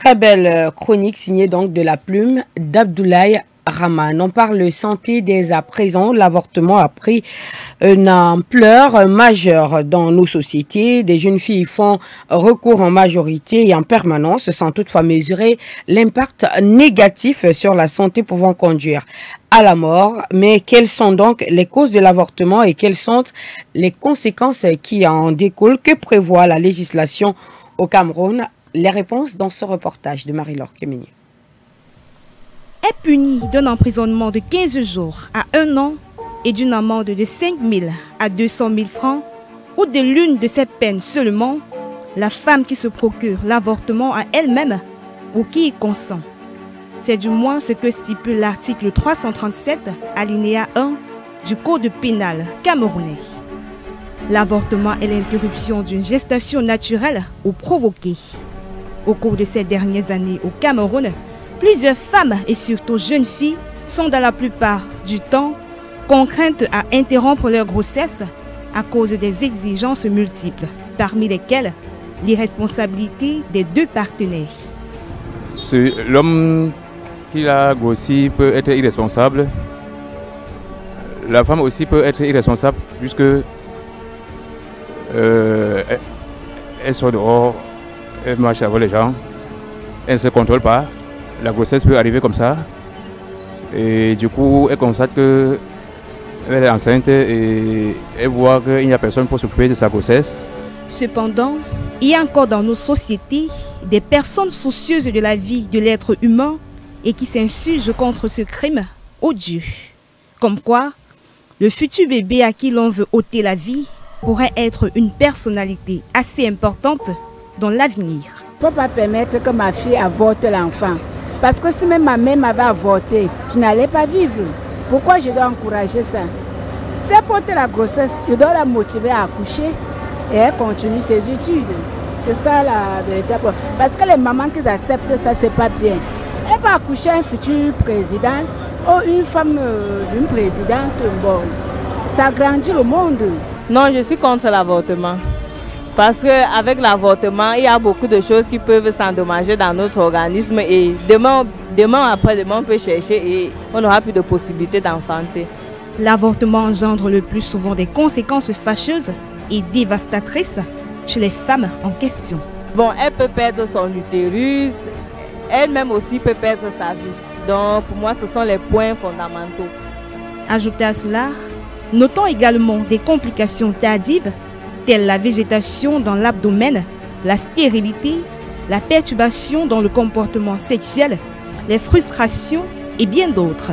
Très belle chronique signée donc de la plume d'Abdoulaye Rahman. On parle santé dès à présent. L'avortement a pris une ampleur majeure dans nos sociétés. Des jeunes filles font recours en majorité et en permanence sans toutefois mesurer l'impact négatif sur la santé pouvant conduire à la mort. Mais quelles sont donc les causes de l'avortement et quelles sont les conséquences qui en découlent? Que prévoit la législation au Cameroun? Les réponses dans ce reportage de Marie-Laure Kémini. Est puni d'un emprisonnement de 15 jours à 1 an et d'une amende de 5 000 à 200 000 francs ou de l'une de ces peines seulement, la femme qui se procure l'avortement à elle-même ou qui y consent. C'est du moins ce que stipule l'article 337, alinéa 1 du Code pénal camerounais. L'avortement est l'interruption d'une gestation naturelle ou provoquée. Au cours de ces dernières années au Cameroun, plusieurs femmes et surtout jeunes filles sont dans la plupart du temps contraintes à interrompre leur grossesse à cause des exigences multiples, parmi lesquelles l'irresponsabilité des deux partenaires. L'homme qui a grossi peut être irresponsable. La femme aussi peut être irresponsable puisque elle sort dehors, elle marche avec les gens, elle ne se contrôle pas. La grossesse peut arriver comme ça. Et du coup, elle constate qu'elle est enceinte et elle voit qu'il n'y a personne pour s'occuper de sa grossesse. Cependant, il y a encore dans nos sociétés des personnes soucieuses de la vie de l'être humain et qui s'insurgent contre ce crime odieux. Comme quoi, le futur bébé à qui l'on veut ôter la vie pourrait être une personnalité assez importante dans l'avenir. Je ne peux pas permettre que ma fille avorte l'enfant. Parce que si même ma mère m'avait avorté, je n'allais pas vivre. Pourquoi je dois encourager ça? Si elle porte la grossesse, je dois la motiver à accoucher et elle continue ses études. C'est ça la véritable. Parce que les mamans qui acceptent ça, c'est pas bien. Elle va accoucher un futur président ou une femme d'une présidente. Bon, ça grandit le monde. Non, je suis contre l'avortement. Parce qu'avec l'avortement, il y a beaucoup de choses qui peuvent s'endommager dans notre organisme et demain après-demain, on peut chercher et on n'aura plus de possibilité d'enfanter. L'avortement engendre le plus souvent des conséquences fâcheuses et dévastatrices chez les femmes en question. Bon, elle peut perdre son utérus, elle-même aussi peut perdre sa vie. Donc pour moi, ce sont les points fondamentaux. Ajoutez à cela, notons également des complications tardives telles la végétation dans l'abdomen, la stérilité, la perturbation dans le comportement sexuel, les frustrations et bien d'autres.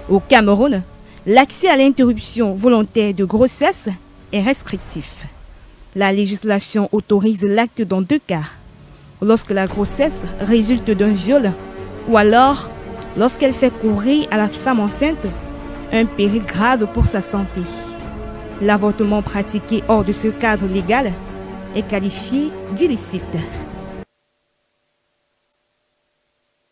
Au Cameroun, l'accès à l'interruption volontaire de grossesse est restrictif. La législation autorise l'acte dans 2 cas. Lorsque la grossesse résulte d'un viol ou alors lorsqu'elle fait courir à la femme enceinte un péril grave pour sa santé. L'avortement pratiqué hors de ce cadre légal est qualifié d'illicite.